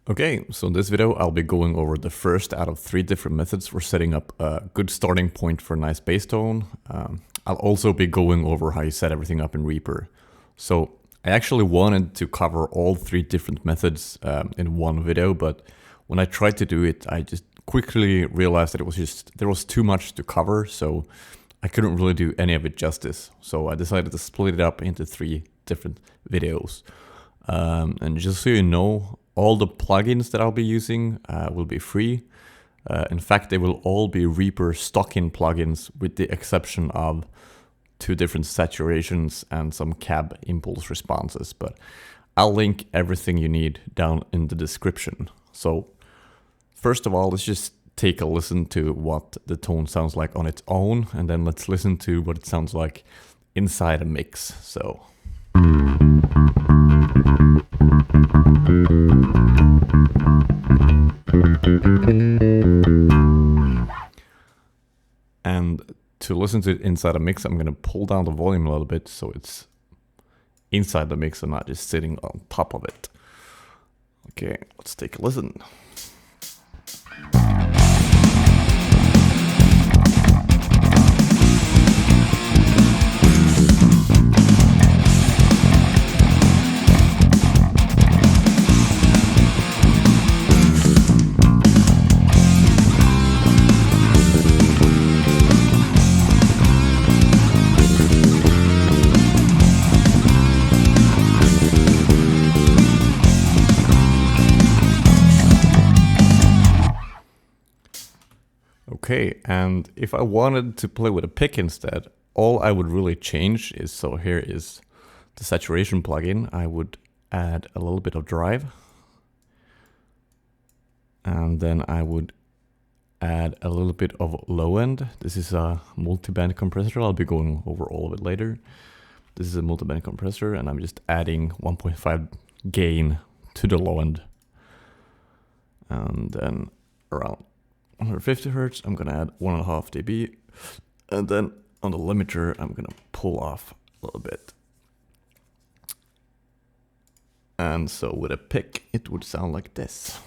Okay, so in this video I'll be going over the first out of 3 different methods for setting up a good starting point for a nice bass tone. I'll also be going over how you set everything up in Reaper. So I actually wanted to cover all 3 different methods in one video, but when I tried to do it, I just quickly realized that there was too much to cover, so I couldn't really do any of it justice. So I decided to split it up into 3 different videos. And just so you know, all the plugins that I'll be using will be free. In fact, they will all be Reaper stock-in plugins with the exception of 2 different saturations and some cab impulse responses. But I'll link everything you need down in the description. So first of all, let's just take a listen to what the tone sounds like on its own, and then let's listen to what it sounds like inside a mix. So. And to listen to it inside a mix, I'm going to pull down the volume a little bit so it's inside the mix and not just sitting on top of it. Okay, let's take a listen. Okay, and if I wanted to play with a pick instead, all I would really change is, so here is the saturation plugin. I would add a little bit of drive. And then I would add a little bit of low end. This is a multi-band compressor. I'll be going over all of it later. This is a multi-band compressor, and I'm just adding 1.5 gain to the low end. And then around 150 Hertz, I'm gonna add 1.5 dB, and then on the limiter, I'm gonna pull off a little bit. And so with a pick, it would sound like this.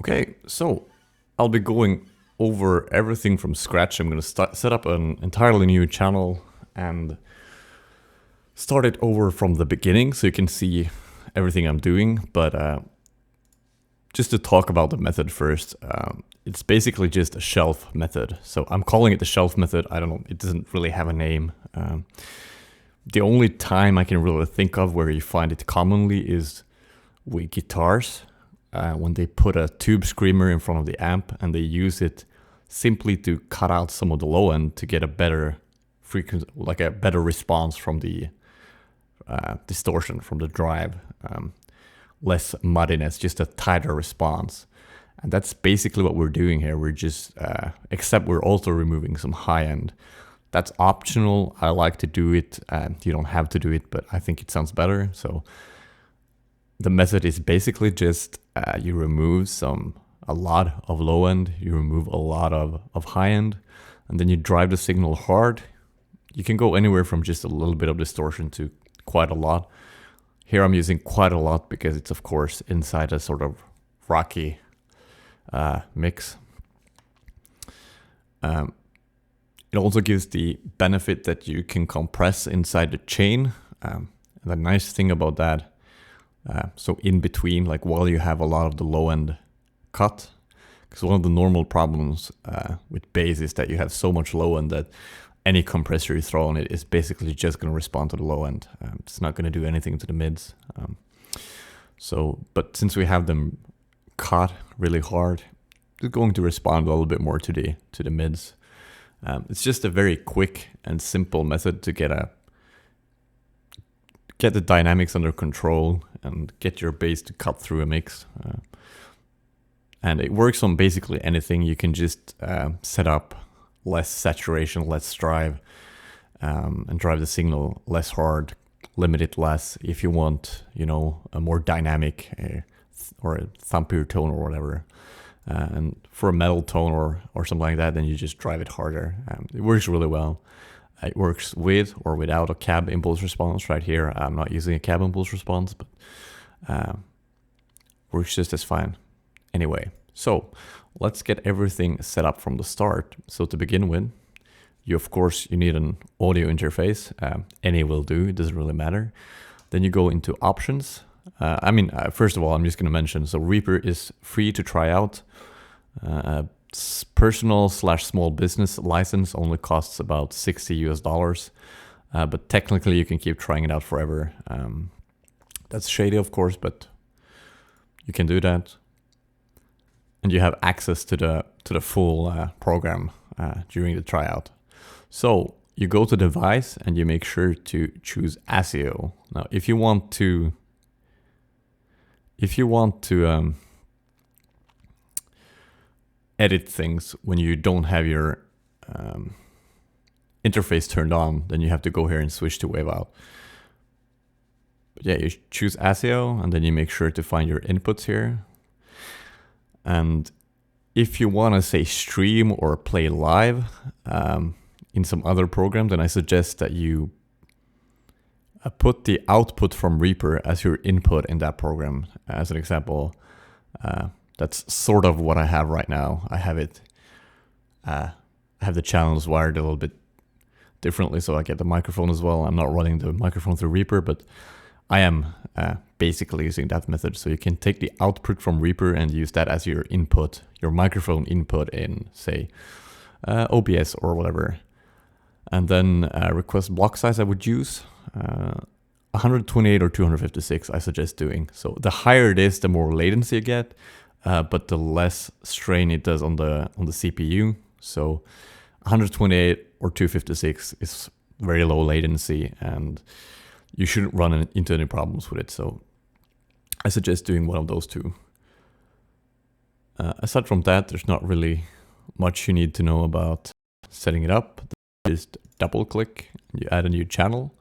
Okay, so I'll be going over everything from scratch. I'm going to set up an entirely new channel and start it over from the beginning so you can see everything I'm doing. But just to talk about the method first, it's basically just a shelf method. So I'm calling it the shelf method. I don't know, it doesn't really have a name. The only time I can really think of where you find it commonly is with guitars. When they put a tube screamer in front of the amp and they use it simply to cut out some of the low end to get a better frequency, like a better response from the distortion from the drive, less muddiness, just a tighter response. And that's basically what we're doing here. We're just, except we're also removing some high end. That's optional. I like to do it. You don't have to do it, but I think it sounds better. So the method is basically just you remove a lot of low end, you remove a lot of high end, and then you drive the signal hard. You can go anywhere from just a little bit of distortion to quite a lot. Here I'm using quite a lot because it's of course inside a sort of rocky mix. It also gives the benefit that you can compress inside the chain. And the nice thing about that, so in between, like while you have a lot of the low end cut, because one of the normal problems with bass is that you have so much low end that any compressor you throw on it is basically just going to respond to the low end. It's not going to do anything to the mids. But since we have them cut really hard, it's going to respond a little bit more to the mids. It's just a very quick and simple method to get a get the dynamics under control and get your bass to cut through a mix. And it works on basically anything. You can just set up less saturation, less drive, and drive the signal less hard, limit it less if you want, you know, a more dynamic or a thumpier tone or whatever. And for a metal tone or something like that, then you just drive it harder. It works really well. It works with or without a cab impulse response. Right here, I'm not using a cab impulse response, but works just as fine. Anyway, so let's get everything set up from the start. So to begin with, you need an audio interface. Any will do, it doesn't really matter. Then you go into options. First of all, I'm just going to mention, so Reaper is free to try out. Personal/small business license only costs about $60 US, but technically you can keep trying it out forever. That's shady, of course, but you can do that, and you have access to the full program during the tryout. So you go to device and you make sure to choose ASIO. Now, if you want to edit things when you don't have your interface turned on, then you have to go here and switch to Waveout. But yeah, you choose ASIO and then you make sure to find your inputs here. And if you want to say stream or play live in some other program, then I suggest that you put the output from Reaper as your input in that program. As an example, that's sort of what I have right now. I have it. I have the channels wired a little bit differently, so I get the microphone as well. I'm not running the microphone through Reaper, but I am basically using that method. So you can take the output from Reaper and use that as your input, your microphone input in, say, OBS or whatever. And then request block size I would use. 128 or 256 I suggest doing. So the higher it is, the more latency you get, but the less strain it does on the CPU. So 128 or 256 is very low latency, and you shouldn't run into any problems with it. So I suggest doing one of those two. Aside from that, there's not really much you need to know about setting it up. Just double click, you add a new channel.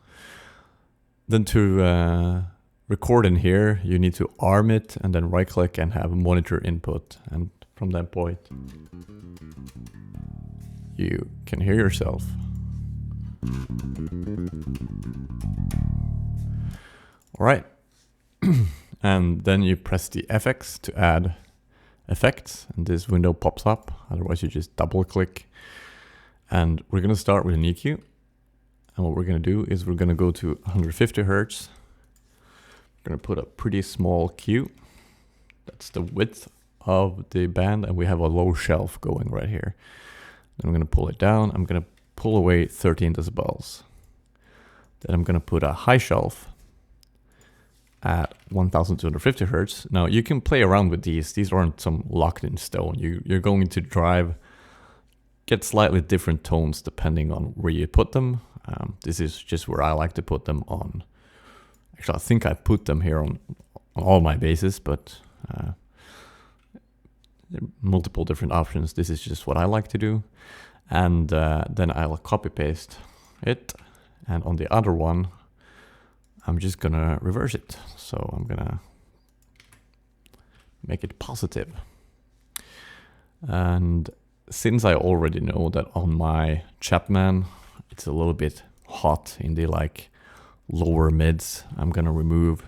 Then to record in here, you need to arm it and then right click and have monitor input. And from that point, you can hear yourself. All right. And then you press the FX to add effects, and this window pops up. Otherwise, you just double click. And we're going to start with an EQ. And what we're going to do is we're going to go to 150 Hertz. We're going to put a pretty small Q. That's the width of the band, and we have a low shelf going right here. Then I'm going to pull it down. I'm going to pull away 13 decibels. Then I'm going to put a high shelf at 1250 Hertz. Now you can play around with these. These aren't some locked in stone. You're going to get slightly different tones depending on where you put them. This is just where I like to put them on. Actually, I think I put them here on all my basses, but there are multiple different options. This is just what I like to do. And then I'll copy paste it. And on the other one, I'm just gonna reverse it. So I'm gonna make it positive. And since I already know that on my Chapman, it's a little bit hot in the lower mids, I'm gonna remove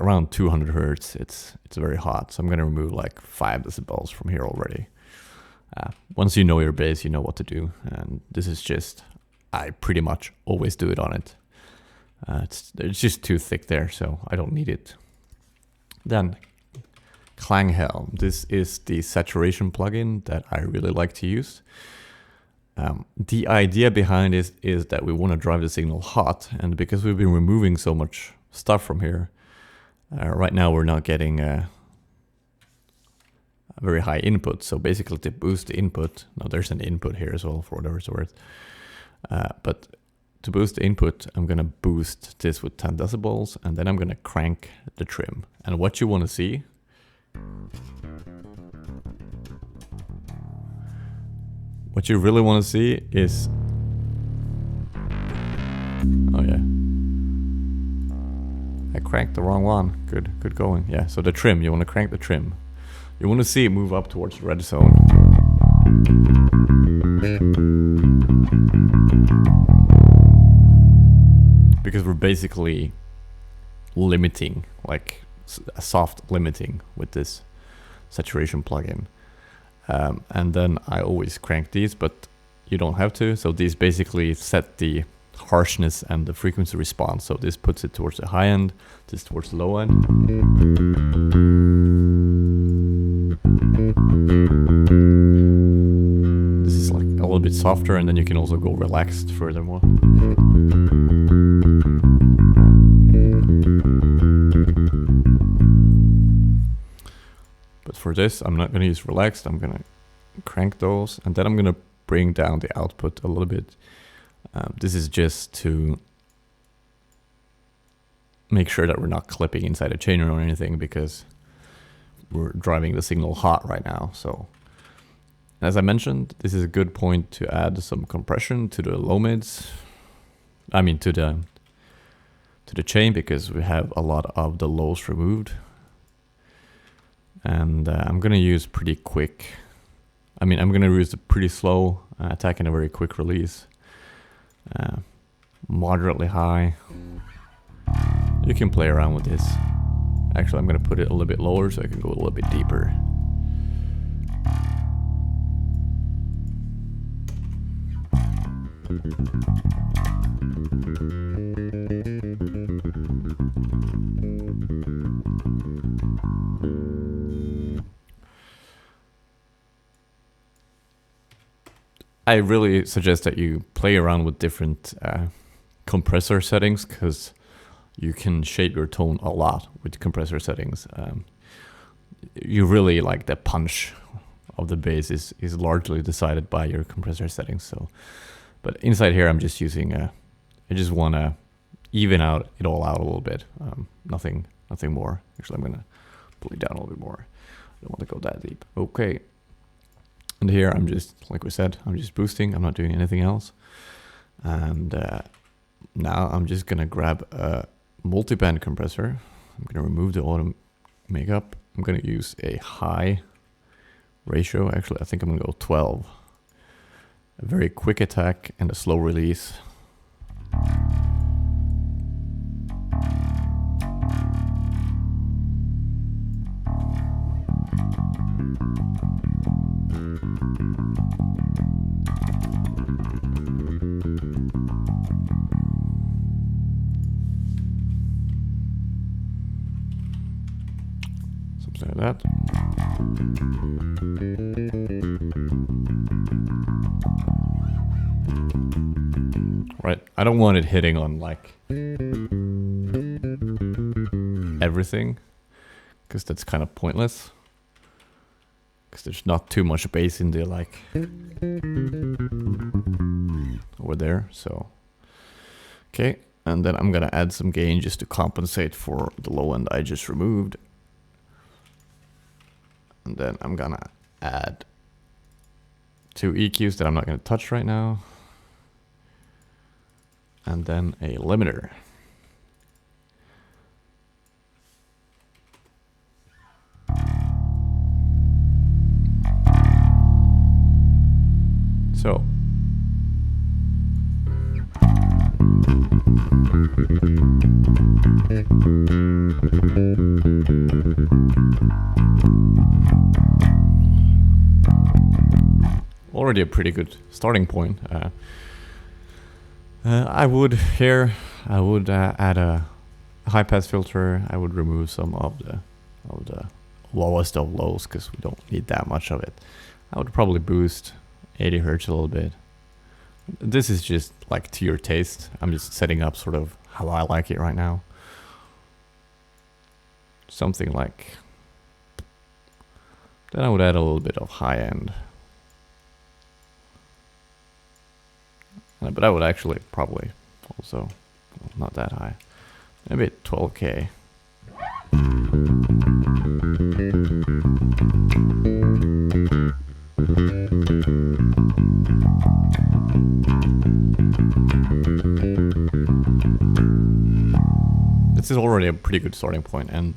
around 200 Hertz. It's very hot. So I'm gonna remove 5 decibels from here already. Once you know your bass, you know what to do. And this is just, I pretty much always do it on it. It's just too thick there, so I don't need it. Then Klanghelm. This is the saturation plugin that I really like to use. The idea behind it is that we want to drive the signal hot, and because we've been removing so much stuff from here, right now we're not getting a very high input. So basically to boost the input, now there's an input here as well for whatever it's worth, but to boost the input, I'm gonna boost this with 10 decibels, and then I'm gonna crank the trim. And what you wanna see, what you really wanna see is, oh yeah, I cranked the wrong one. Good going. Yeah, so the trim, you wanna crank the trim. You wanna see it move up towards the red zone. Because we're basically limiting, like a soft limiting with this saturation plugin. And then I always crank these, but you don't have to. So these basically set the harshness and the frequency response. So this puts it towards the high end, this towards the low end. This is like a little bit softer, and then you can also go relaxed furthermore. But for this, I'm not gonna use relaxed, I'm gonna crank those, and then I'm gonna bring down the output a little bit. This is just to make sure that we're not clipping inside a chain or anything, because we're driving the signal hot right now. So as I mentioned, this is a good point to add some compression to the low mids. I mean to the chain, because we have a lot of the lows removed. And I'm gonna use pretty quick. I'm gonna use the pretty slow attack and a very quick release. Moderately high. You can play around with this. Actually, I'm gonna put it a little bit lower so I can go a little bit deeper. I really suggest that you play around with different compressor settings, because you can shape your tone a lot with compressor settings. You really like the punch of the bass is largely decided by your compressor settings. So, but inside here, I'm just using I just want to even out it all out a little bit. Nothing more. Actually, I'm gonna pull it down a little bit more. I don't want to go that deep. Okay. And here I'm just, like we said, I'm just boosting. I'm not doing anything else. And now I'm just gonna grab a multiband compressor. I'm gonna remove the auto makeup. I'm gonna use a high ratio. Actually, I think I'm gonna go 12. A very quick attack and a slow release. Something like that. Right, I don't want it hitting on like everything, because that's kind of pointless. Because there's not too much bass in the like over there. So okay, and then I'm gonna add some gain just to compensate for the low end I just removed. And then I'm gonna add 2 EQs that I'm not gonna touch right now. And then a limiter. So already a pretty good starting point. I would add a high pass filter. I would remove some of the lowest of lows, because we don't need that much of it. I would probably boost 80 hertz a little bit. This is just like to your taste. I'm just setting up sort of how I like it right now. Something like, then I would add a little bit of high end. But I would actually probably also not that high. Maybe 12K. This is already a pretty good starting point, and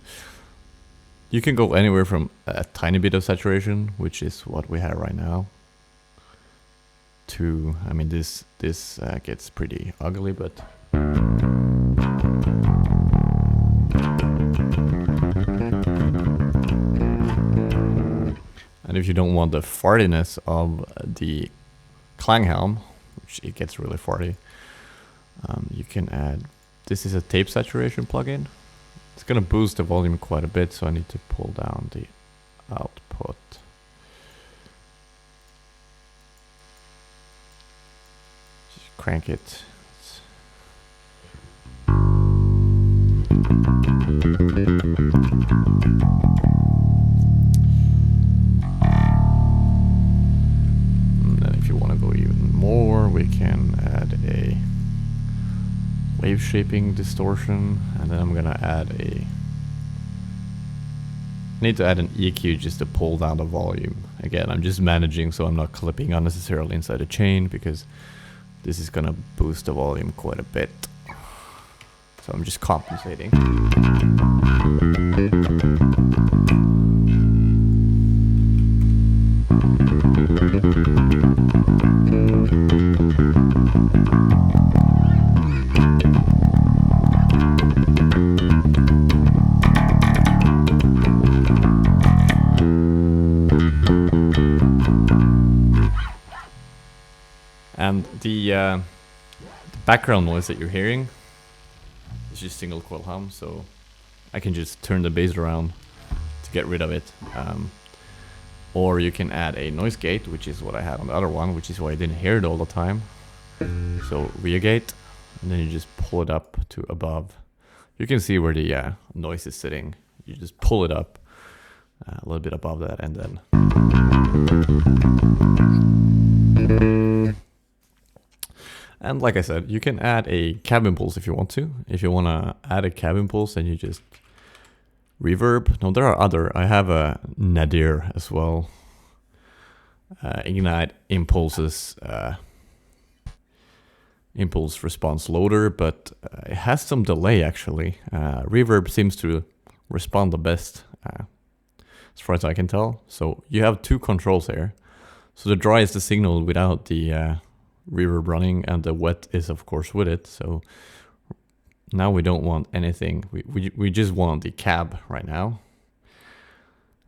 you can go anywhere from a tiny bit of saturation, which is what we have right now, to, I mean, this gets pretty ugly, but and if you don't want the fartiness of the Klanghelm, which it gets really farty, you can add, this is a tape saturation plugin. It's gonna boost the volume quite a bit, so I need to pull down the output. Just crank it. And then if you want to go even more, we can add a wave shaping distortion, and then I'm gonna add a, I need to add an EQ just to pull down the volume. Again, I'm just managing so I'm not clipping unnecessarily inside a chain, because this is gonna boost the volume quite a bit. So I'm just compensating. And the background noise that you're hearing is just single coil hum, so I can just turn the bass around to get rid of it. Or you can add a noise gate, which is what I had on the other one, which is why I didn't hear it all the time. So rear gate, and then you just pull it up to above. You can see where the noise is sitting. You just pull it up a little bit above that, and then and like I said, you can add a cab impulse if you want to. If you want to add a cab impulse, then you just reverb. No, there are other. I have a nadir as well. Ignite impulses, impulse response loader, but it has some delay actually. Reverb seems to respond the best, as far as I can tell. So you have two controls here. So the dry is the signal without the reverb running, and the wet is of course with it. So now we don't want anything, we just want the cab right now.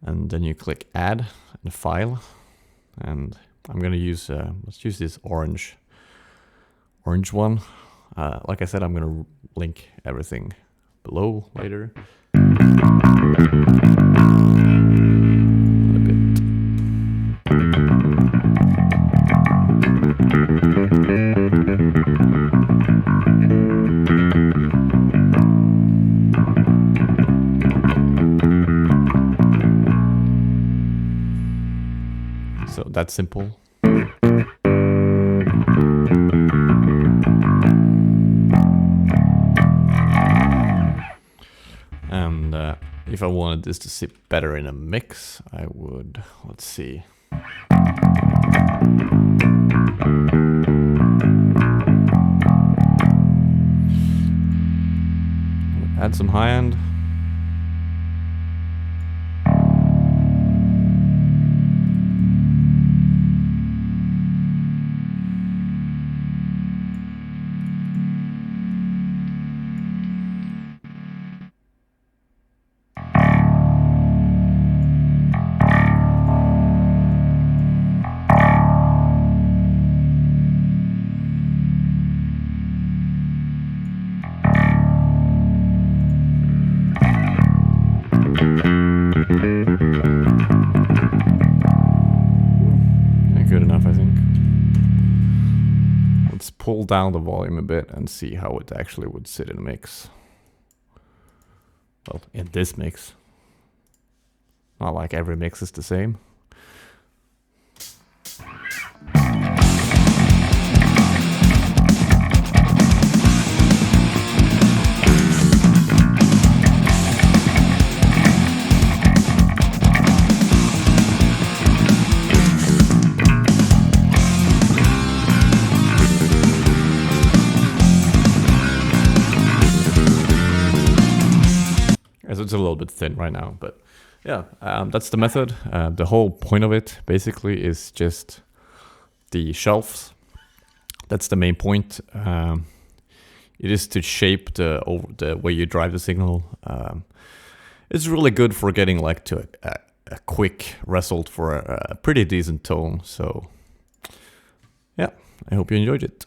And then you click add and file, and I'm gonna use let's use this orange one. Like I said, I'm gonna link everything below later. So that's simple. And if I wanted this to sit better in a mix, I would, let's see. Add some high end. Good enough, I think. Let's pull down the volume a bit and see how it actually would sit in a mix. Well, in this mix. Not like every mix is the same. it's a little bit thin right now, but yeah, that's the method. The whole point of it basically is just the shelves. That's the main point. It is to shape the way you drive the signal. It's really good for getting like to a quick result for a pretty decent tone. So yeah, I hope you enjoyed it.